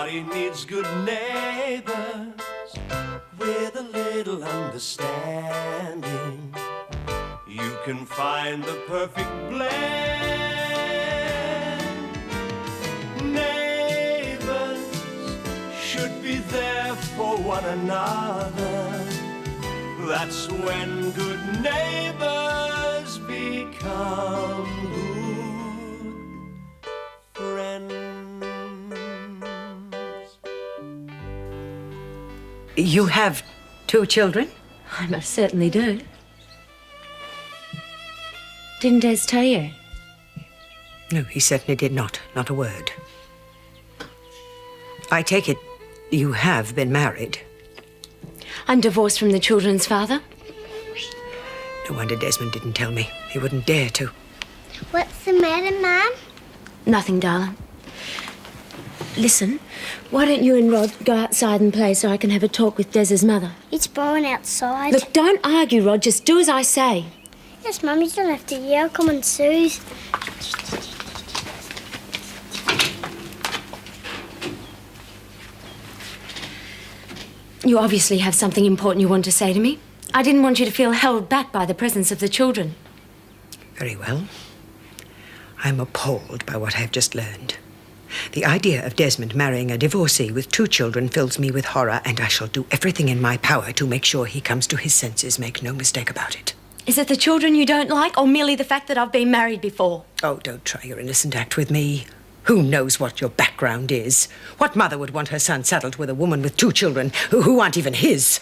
Everybody needs good neighbours with a little understanding. You can find the perfect blend. Neighbours should be there for one another. That's when good neighbours become good friends. You have 2 children? I most certainly do. Didn't Des tell you? No, he certainly did not. Not a word. I take it you have been married. I'm divorced from the children's father. No wonder Desmond didn't tell me. He wouldn't dare to. What's the matter, Mum? Nothing, darling. Listen, why don't you and Rod go outside and play so I can have a talk with Des's mother? It's blowing outside. Look, don't argue, Rod. Just do as I say. Yes, Mum, you don't have to yell. Come on, Suze. You obviously have something important you want to say to me. I didn't want you to feel held back by the presence of the children. Very well. I'm appalled by what I've just learned. The idea of Desmond marrying a divorcee with 2 children fills me with horror, and I shall do everything in my power to make sure he comes to his senses. Make no mistake about it. Is it the children you don't like, or merely the fact that I've been married before? Oh, don't try your innocent act with me. Who knows what your background is? What mother would want her son saddled with a woman with 2 children who aren't even his?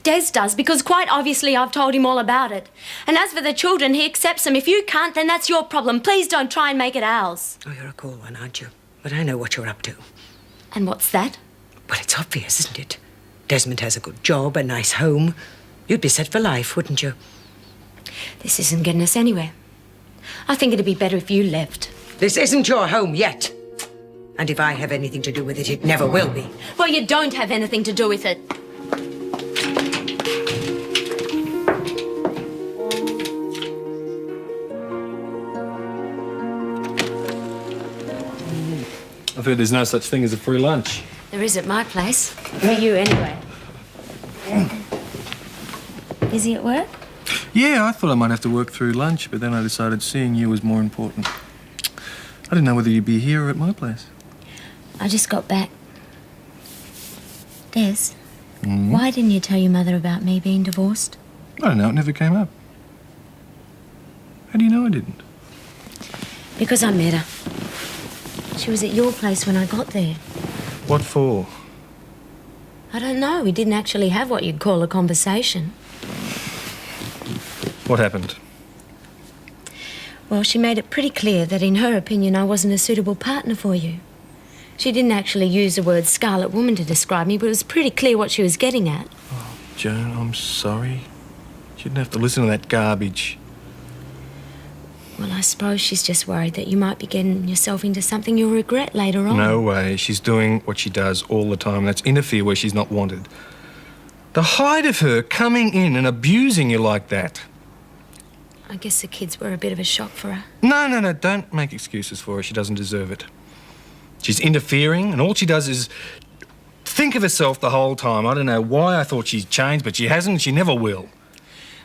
Des does, because quite obviously I've told him all about it. And as for the children, he accepts them. If you can't, then that's your problem. Please don't try and make it ours. Oh, you're a cool one, aren't you? But I know what you're up to. And what's that? Well, it's obvious, isn't it? Desmond has a good job, a nice home. You'd be set for life, wouldn't you? This isn't getting us anywhere. I think it'd be better if you left. This isn't your home yet. And if I have anything to do with it, it never will be. Well, you don't have anything to do with it. I've heard there's no such thing as a free lunch. There is at my place. For you, anyway. Is he at work? Yeah, I thought I might have to work through lunch, but then I decided seeing you was more important. I didn't know whether you'd be here or at my place. I just got back. Des, why didn't you tell your mother about me being divorced? I don't know, it never came up. How do you know I didn't? Because I met her. She was at your place when I got there. What for? I don't know. We didn't actually have what you'd call a conversation. What happened? Well, she made it pretty clear that in her opinion I wasn't a suitable partner for you. She didn't actually use the word Scarlet Woman to describe me, but it was pretty clear what she was getting at. Oh, Joan, I'm sorry. You didn't have to listen to that garbage. Well, I suppose she's just worried that you might be getting yourself into something you'll regret later on. No way. She's doing what she does all the time. That's interfere where she's not wanted. The height of her coming in and abusing you like that. I guess the kids were a bit of a shock for her. No. Don't make excuses for her. She doesn't deserve it. She's interfering, and all she does is think of herself the whole time. I don't know why I thought she'd changed, but she hasn't and she never will.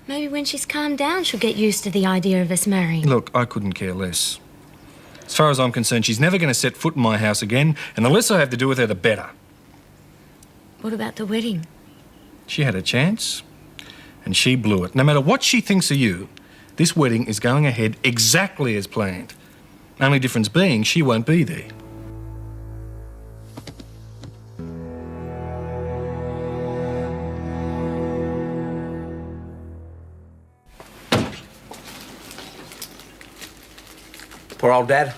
Maybe when she's calmed down, she'll get used to the idea of us marrying. Look, I couldn't care less. As far as I'm concerned, she's never going to set foot in my house again, and the less I have to do with her, the better. What about the wedding? She had a chance, and she blew it. No matter what she thinks of you, this wedding is going ahead exactly as planned. Only difference being, she won't be there. Poor old Dad.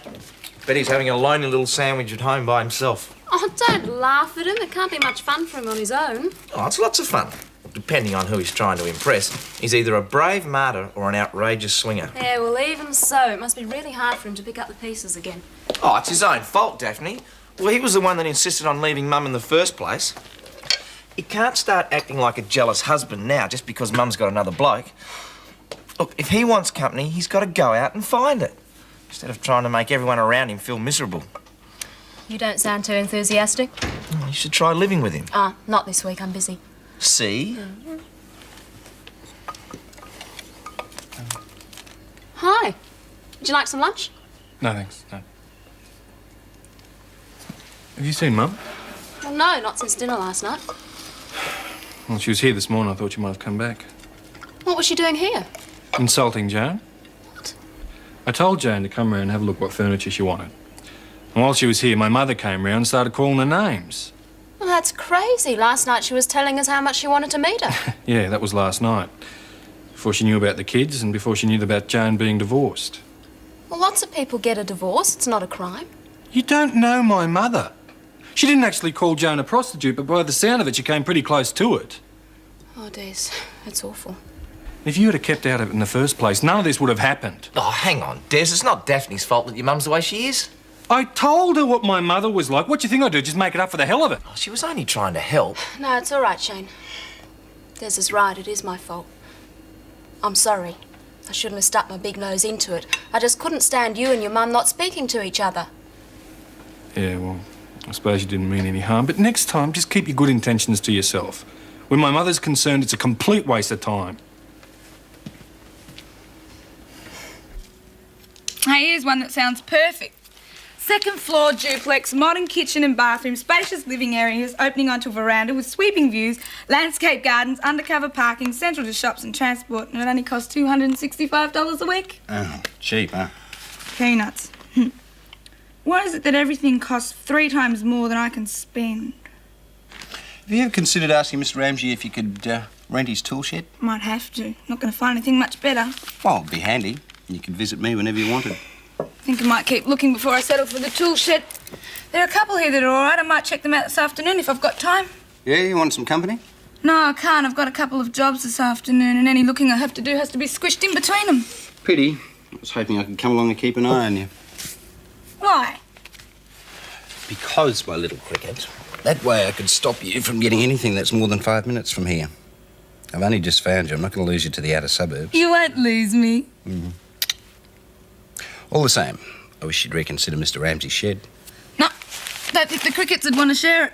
Bet he's having a lonely little sandwich at home by himself. Oh, don't laugh at him. It can't be much fun for him on his own. Oh, it's lots of fun. Depending on who he's trying to impress. He's either a brave martyr or an outrageous swinger. Yeah, well, even so, it must be really hard for him to pick up the pieces again. Oh, it's his own fault, Daphne. Well, he was the one that insisted on leaving Mum in the first place. He can't start acting like a jealous husband now just because Mum's got another bloke. Look, if he wants company, he's got to go out and find it, instead of trying to make everyone around him feel miserable. You don't sound too enthusiastic. You should try living with him. Ah, not this week. I'm busy. See? Hi. Would you like some lunch? No, thanks. No. Have you seen Mum? Well, no, not since dinner last night. Well, she was here this morning. I thought you might have come back. What was she doing here? Insulting Joan. What? I told Joan to come round and have a look what furniture she wanted. And while she was here, my mother came round and started calling her names. Well, that's crazy. Last night she was telling us how much she wanted to meet her. Yeah, that was last night. Before she knew about the kids and before she knew about Joan being divorced. Well, lots of people get a divorce. It's not a crime. You don't know my mother. She didn't actually call Joan a prostitute, but by the sound of it, she came pretty close to it. Oh, Des, it's awful. If you had kept out of it in the first place, none of this would have happened. Oh, hang on, Des. It's not Daphne's fault that your mum's the way she is. I told her what my mother was like. What do you think I'd do? Just make it up for the hell of it? Oh, she was only trying to help. No, it's all right, Shane. Des is right. It is my fault. I'm sorry. I shouldn't have stuck my big nose into it. I just couldn't stand you and your mum not speaking to each other. Yeah, well, I suppose you didn't mean any harm. But next time, just keep your good intentions to yourself. When my mother's concerned, it's a complete waste of time. Hey, here's one that sounds perfect. Second floor duplex, modern kitchen and bathroom, spacious living areas opening onto a veranda with sweeping views, landscape gardens, undercover parking, central to shops and transport, and it only costs $265 a week. Oh, cheap, huh? Peanuts. Why is it that everything costs 3 times more than I can spend? Have you ever considered asking Mr. Ramsay if you could rent his tool shed? Might have to. Not going to find anything much better. Well, it'd be handy. You could visit me whenever you wanted. Think I might keep looking before I settle for the tool shed. There are a couple here that are all right. I might check them out this afternoon if I've got time. Yeah, you want some company? No, I can't. I've got a couple of jobs this afternoon, and any looking I have to do has to be squished in between them. Pity. I was hoping I could come along and keep an eye on you. Why? Because, my little cricket, that way I could stop you from getting anything that's more than 5 minutes from here. I've only just found you. I'm not going to lose you to the outer suburbs. You won't lose me. Mm-hmm. All the same, I wish you'd reconsider Mr. Ramsay's shed. No, don't think the crickets would want to share it.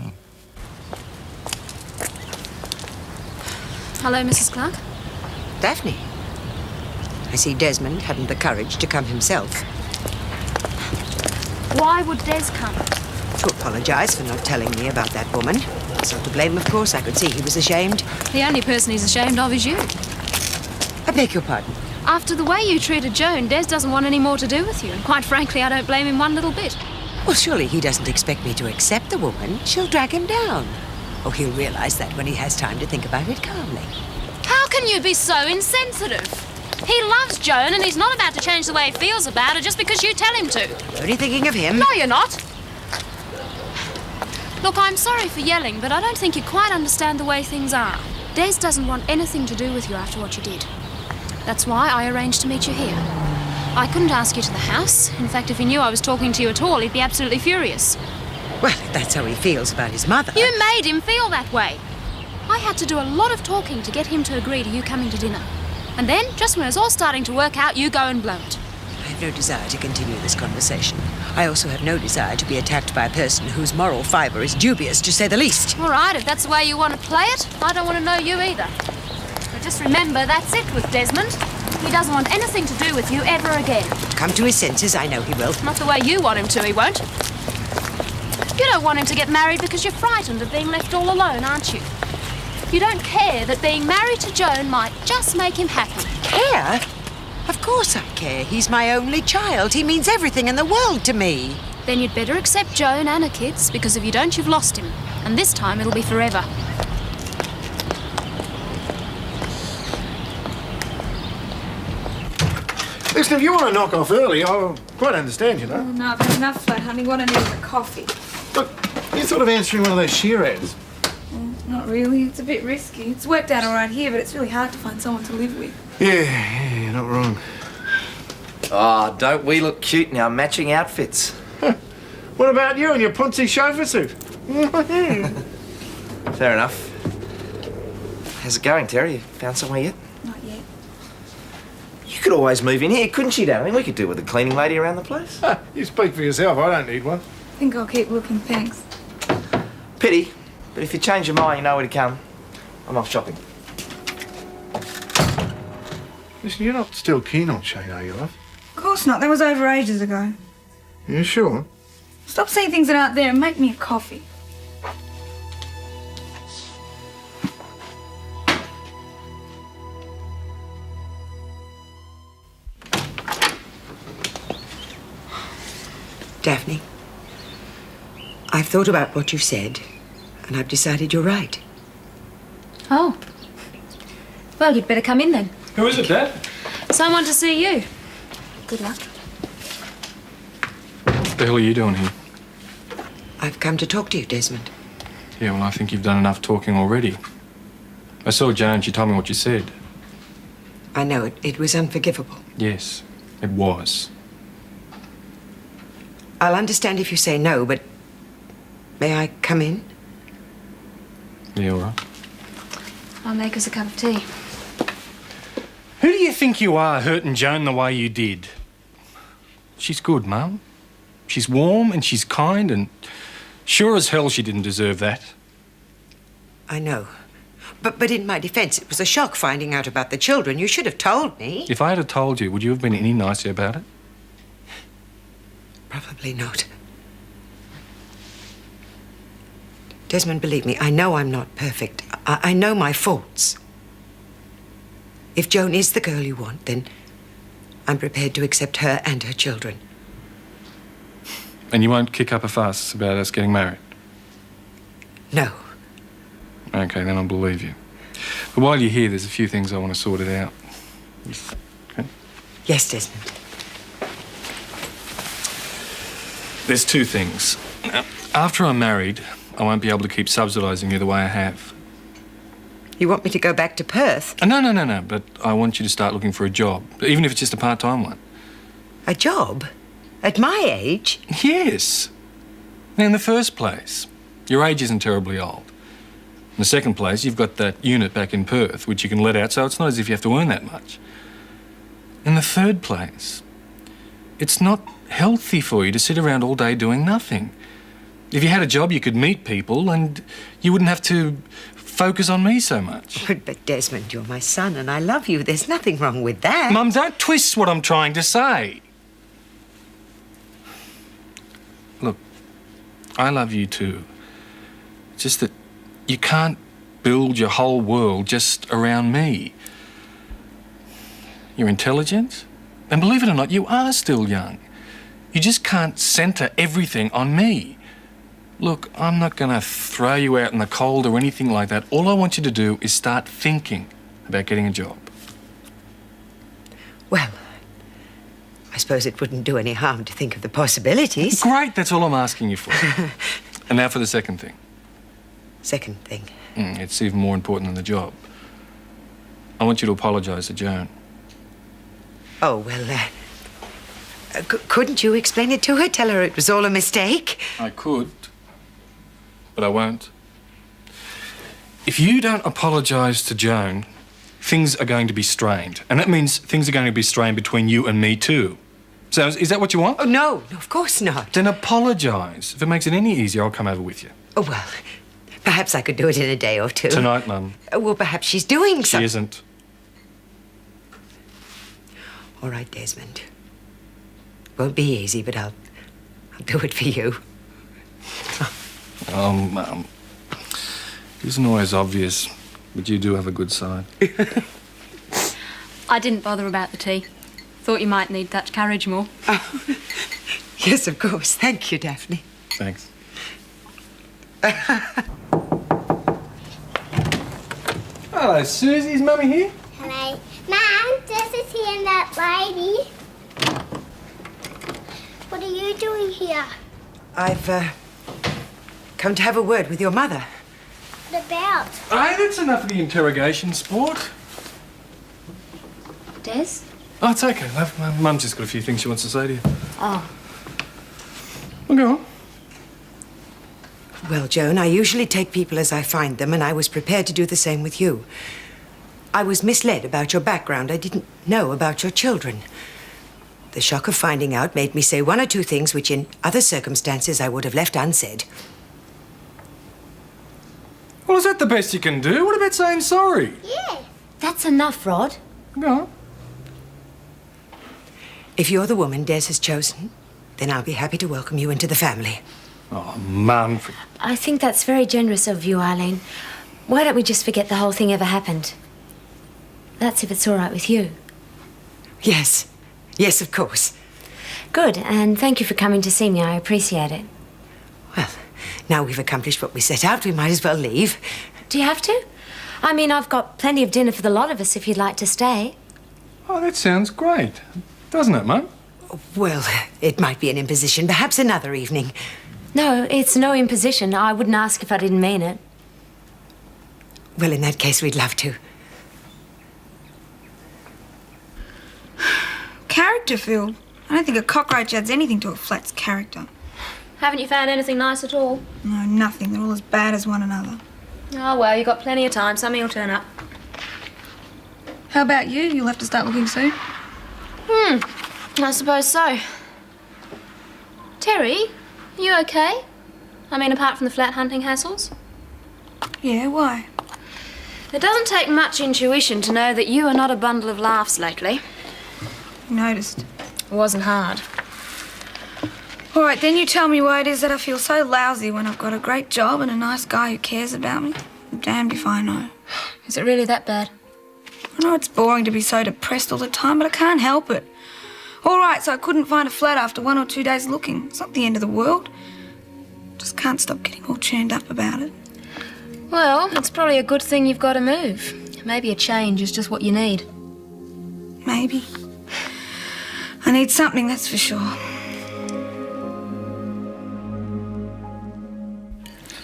Oh. Hello, Mrs. Clarke. Daphne. I see Desmond hadn't the courage to come himself. Why would Des come? To apologise for not telling me about that woman. It's not to blame, of course. I could see he was ashamed. The only person he's ashamed of is you. I beg your pardon. After the way you treated Joan, Des doesn't want any more to do with you. And quite frankly, I don't blame him one little bit. Well, surely he doesn't expect me to accept the woman. She'll drag him down. Oh, he'll realise that when he has time to think about it calmly. How can you be so insensitive? He loves Joan and he's not about to change the way he feels about her just because you tell him to. You're only thinking of him. No, you're not. Look, I'm sorry for yelling, but I don't think you quite understand the way things are. Des doesn't want anything to do with you after what you did. That's why I arranged to meet you here. I couldn't ask you to the house. In fact, if he knew I was talking to you at all, he'd be absolutely furious. Well, if that's how he feels about his mother... You made him feel that way. I had to do a lot of talking to get him to agree to you coming to dinner. And then, just when it was all starting to work out, you go and blow it. I have no desire to continue this conversation. I also have no desire to be attacked by a person whose moral fibre is dubious, to say the least. All right, if that's the way you want to play it, I don't want to know you either. But just remember, that's it with Desmond. He doesn't want anything to do with you ever again. Come to his senses, I know he will. Not the way you want him to, he won't. You don't want him to get married because you're frightened of being left all alone, aren't you? You don't care that being married to Joan might just make him happy. Care? Of course I care. He's my only child. He means everything in the world to me. Then you'd better accept Joan and her kids, because if you don't, you've lost him. And this time it'll be forever. Listen, if you want to knock off early, I quite understand, you know. Oh, no, I've had enough fun, honey. What I need is a coffee. Look, you're sort of answering one of those shear ads. Not really. It's a bit risky. It's worked out all right here, but it's really hard to find someone to live with. Yeah, you're not wrong. Oh, don't we look cute in our matching outfits? What about you and your punsy chauffeur suit? Fair enough. How's it going, Terry? You found somewhere yet? Not yet. You You could always move in here, couldn't you, Darren? We could do with a cleaning lady around the place. You speak for yourself. I don't need one. I think I'll keep looking, thanks. Pity, but if you change your mind, you know where to come. I'm off shopping. Listen, you're not still keen on Shane, are you, love? Of course not. That was over ages ago. You sure? Stop seeing things that aren't there and make me a coffee. Daphne, I've thought about what you've said, and I've decided you're right. Oh. Well, you'd better come in then. Who is it, Dad? Someone to see you. Good luck. What the hell are you doing here? I've come to talk to you, Desmond. Yeah, well, I think you've done enough talking already. I saw Joan, she told me what you said. I know it was unforgivable. Yes, it was. I'll understand if you say no, but may I come in? Yeah, all right. I'll make us a cup of tea. Who do you think you are, hurting Joan the way you did? She's good, Mum. She's warm and she's kind, and sure as hell she didn't deserve that. I know. But in my defense, it was a shock finding out about the children. You should have told me. If I had told you, would you have been any nicer about it? Probably not. Desmond, believe me, I know I'm not perfect. I know my faults. If Joan is the girl you want, then I'm prepared to accept her and her children. And you won't kick up a fuss about us getting married? No. Okay, then I'll believe you. But while you're here, there's a few things I want to sort it out. Okay? Yes, Desmond. There's two things. After I'm married, I won't be able to keep subsidising you the way I have. You want me to go back to Perth? No, but I want you to start looking for a job, even if it's just a part-time one. A job? At my age? Yes. Now, in the first place, your age isn't terribly old. In the second place, you've got that unit back in Perth, which you can let out, so it's not as if you have to earn that much. In the third place, it's not healthy for you to sit around all day doing nothing. If you had a job, you could meet people and you wouldn't have to focus on me so much. But Desmond, you're my son and I love you. There's nothing wrong with that. Mum, don't twist what I'm trying to say. Look, I love you too. It's just that you can't build your whole world just around me. You're intelligent, and believe it or not, you are still young. You just can't centre everything on me. Look, I'm not going to throw you out in the cold or anything like that. All I want you to do is start thinking about getting a job. Well, I suppose it wouldn't do any harm to think of the possibilities. Great, that's all I'm asking you for. And now for the second thing. Second thing. It's even more important than the job. I want you to apologise to Joan. Oh, well, couldn't you explain it to her? Tell her it was all a mistake? I could, but I won't. If you don't apologise to Joan, things are going to be strained. And that means things are going to be strained between you and me too. So is that what you want? Oh, no, of course not. Then apologise. If it makes it any easier, I'll come over with you. Oh, well, perhaps I could do it in a day or two. Tonight, Mum. Well, perhaps she's doing something. She isn't. All right, Desmond. Won't be easy, but I'll do it for you. Oh, Mum. It isn't always obvious, but you do have a good side. I didn't bother about the tea. Thought you might need that courage more. Oh, yes, of course. Thank you, Daphne. Thanks. Hello, Susie. Is Mummy here? Hello. Mum, this is here and that lady. What are you doing here? I've come to have a word with your mother. What about? Hey, that's enough of the interrogation sport. Des? Oh, it's okay, love. Mum's just got a few things she wants to say to you. Oh. Well, go on. Well, Joan, I usually take people as I find them, and I was prepared to do the same with you. I was misled about your background. I didn't know about your children. The shock of finding out made me say one or two things which in other circumstances I would have left unsaid. Well, is that the best you can do? What about saying sorry? Yeah. That's enough, Rod. No. If you're the woman Des has chosen, then I'll be happy to welcome you into the family. Oh, Mum. I think that's very generous of you, Eileen. Why don't we just forget the whole thing ever happened? That's if it's all right with you. Yes. Yes, of course. Good, and thank you for coming to see me. I appreciate it. Well, now we've accomplished what we set out, we might as well leave. Do you have to? I mean, I've got plenty of dinner for the lot of us if you'd like to stay. Oh, that sounds great. Doesn't it, Mum? Well, it might be an imposition. Perhaps another evening. No, it's no imposition. I wouldn't ask if I didn't mean it. Well, in that case, we'd love to. Character filled. I don't think a cockroach adds anything to a flat's character. Haven't you found anything nice at all? No, nothing. They're all as bad as one another. Oh, well, you've got plenty of time. Something will turn up. How about you? You'll have to start looking soon. I suppose so. Terry, are you okay? I mean, apart from the flat hunting hassles? Yeah, why? It doesn't take much intuition to know that you are not a bundle of laughs lately. Noticed. It wasn't hard. All right, then you tell me why it is that I feel so lousy when I've got a great job and a nice guy who cares about me. I'm damned if I know. Is it really that bad? I know it's boring to be so depressed all the time, but I can't help it. All right, so I couldn't find a flat after 1 or 2 days looking. It's not the end of the world. Just can't stop getting all churned up about it. Well, it's probably a good thing you've got to move. Maybe a change is just what you need. Maybe. I need something, that's for sure.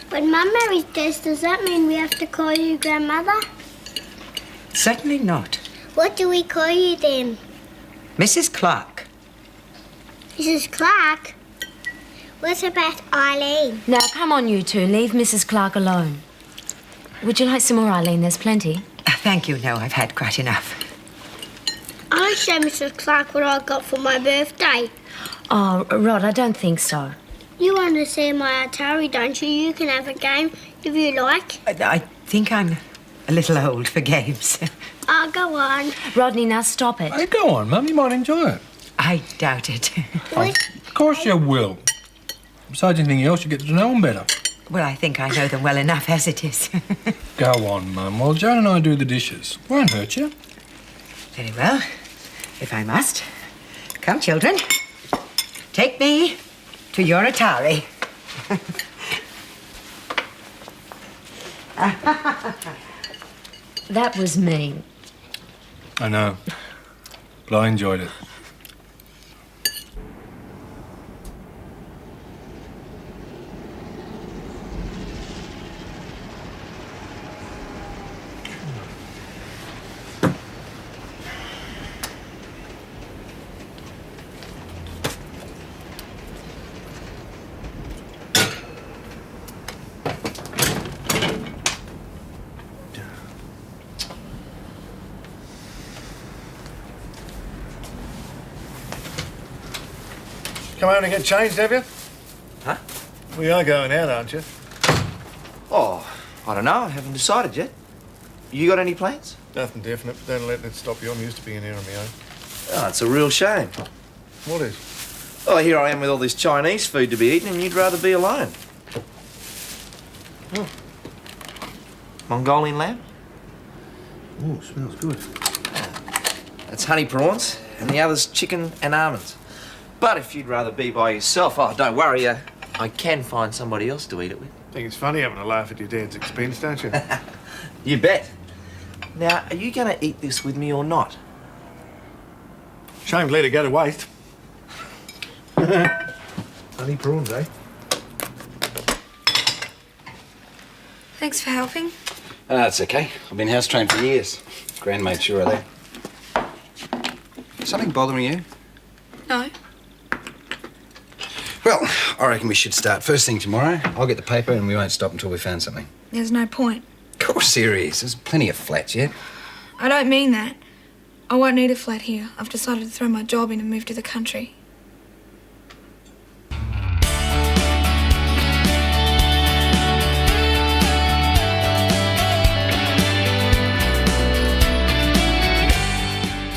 When Mum marries Des, does that mean we have to call you grandmother? Certainly not. What do we call you then? Mrs. Clarke. Mrs. Clarke? What about Eileen? Now, come on, you two. Leave Mrs. Clarke alone. Would you like some more, Eileen? There's plenty. Thank you. No, I've had quite enough. I'll show Mrs. Clarke what I got for my birthday. Oh, Rod, I don't think so. You want to see my Atari, don't you? You can have a game if you like. I think I'm a little old for games. Oh, go on. Rodney, now stop it. Hey, go on, Mum. You might enjoy it. I doubt it. Of course you will. Besides anything else, you get to know them better. Well, I think I know them well enough as it is. Go on, Mum. While Joan and I do the dishes. Won't hurt you. Very well, if I must. Come, children. Take me to your Atari. That was mean. I know. But I enjoyed it. Come home and get changed, have you? Huh? We are going out, aren't you? Oh, I don't know. I haven't decided yet. You got any plans? Nothing definite, but don't let it stop you. I'm used to being here on my own. Oh, it's a real shame. What is? Oh, here I am with all this Chinese food to be eaten and you'd rather be alone. Oh. Mongolian lamb? Oh, smells good. That's honey prawns and the other's chicken and almonds. But if you'd rather be by yourself, oh, don't worry. I can find somebody else to eat it with. Think it's funny having a laugh at your dad's expense, don't you? You bet. Now, are you going to eat this with me or not? Shame to let it go to waste. Honey prawns, eh? Thanks for helping. That's okay. I've been house trained for years. Grand made sure of that. Something bothering you? No. Well, I reckon we should start first thing tomorrow. I'll get the paper and we won't stop until we found something. There's no point. Of course there is. There's plenty of flats yet. I don't mean that. I won't need a flat here. I've decided to throw my job in and move to the country.